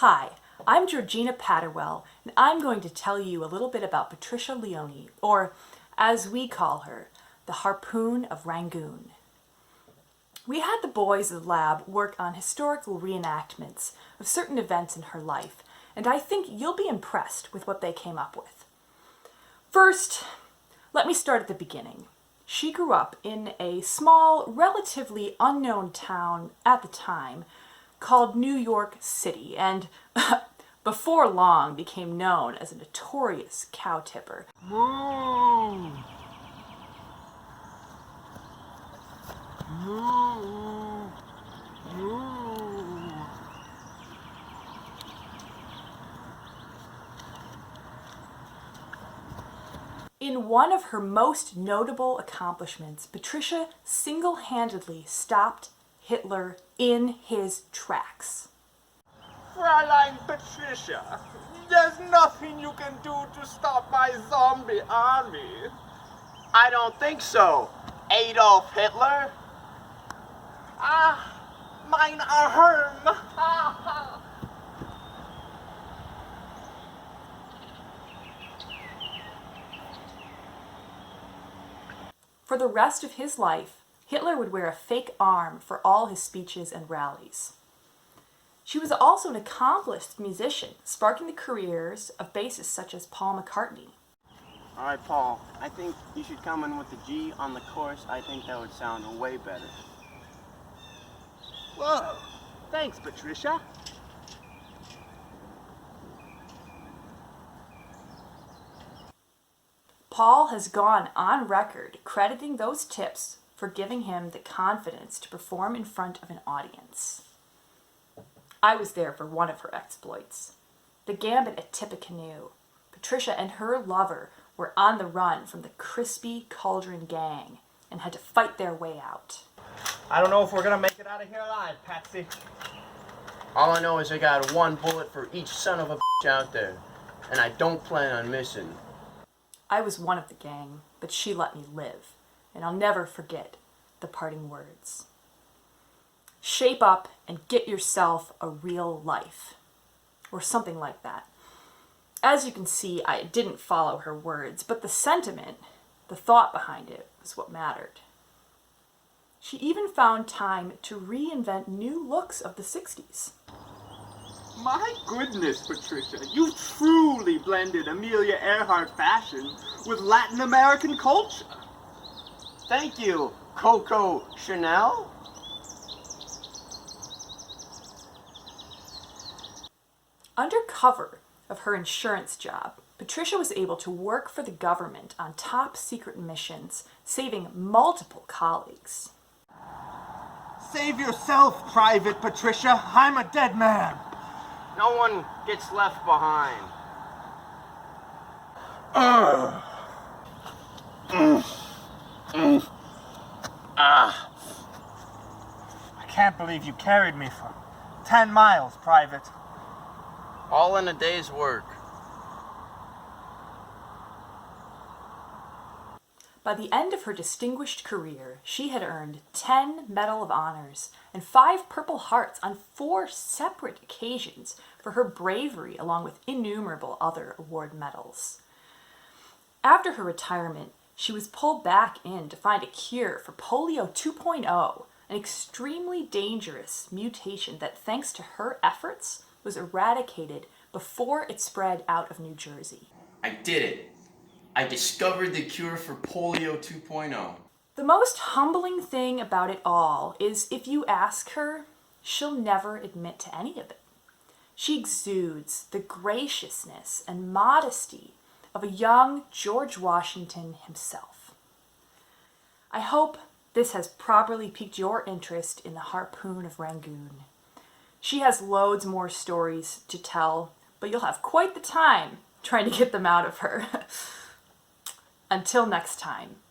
Hi, I'm Georgina Patterwell, and I'm going to tell you a little bit about Patricia Leone, or as we call her, the Harpoon of Rangoon. We had the boys of the lab work on historical reenactments of certain events in her life, and I think you'll be impressed with what they came up with. First, let me start at the beginning. She grew up in a small, relatively unknown town at the time called New York City, and before long became known as a notorious cow tipper. Moo! Moo! Moo! In one of her most notable accomplishments, Patricia single-handedly stopped Hitler in his tracks. Fräulein Patricia, there's nothing you can do to stop my zombie army. I don't think so, Adolf Hitler. Mein Arm. For the rest of his life, Hitler would wear a fake arm for all his speeches and rallies. She was also an accomplished musician, sparking the careers of bassists such as Paul McCartney. All right, Paul, I think you should come in with the G on the chorus. I think that would sound way better. Whoa, thanks, Patricia. Paul has gone on record crediting those tips for giving him the confidence to perform in front of an audience. I was there for one of her exploits. The Gambit at Tippecanoe. Patricia and her lover were on the run from the Crispy Cauldron Gang and had to fight their way out. I don't know if we're gonna make it out of here alive, Patsy. All I know is I got one bullet for each son of a bitch out there, and I don't plan on missing. I was one of the gang, but she let me live, and I'll never forget the parting words. Shape up and get yourself a real life, or something like that. As you can see, I didn't follow her words, but the sentiment, the thought behind it, was what mattered. She even found time to reinvent new looks of the 60s. My goodness, Patricia, you truly blended Amelia Earhart fashion with Latin American culture. Thank you, Coco Chanel. Under cover of her insurance job, Patricia was able to work for the government on top secret missions, saving multiple colleagues. Save yourself, Private Patricia. I'm a dead man. No one gets left behind. I can't believe you carried me for 10 miles, Private. All in a day's work. By the end of her distinguished career, she had earned 10 Medal of Honors and 5 Purple Hearts on 4 separate occasions for her bravery, along with innumerable other award medals. After her retirement, she was pulled back in to find a cure for polio 2.0, an extremely dangerous mutation that, thanks to her efforts, was eradicated before it spread out of New Jersey. I did it. I discovered the cure for polio 2.0. The most humbling thing about it all is if you ask her, she'll never admit to any of it. She exudes the graciousness and modesty of a young George Washington himself. I hope this has properly piqued your interest in the Harpoon of Rangoon. She has loads more stories to tell, but you'll have quite the time trying to get them out of her. Until next time.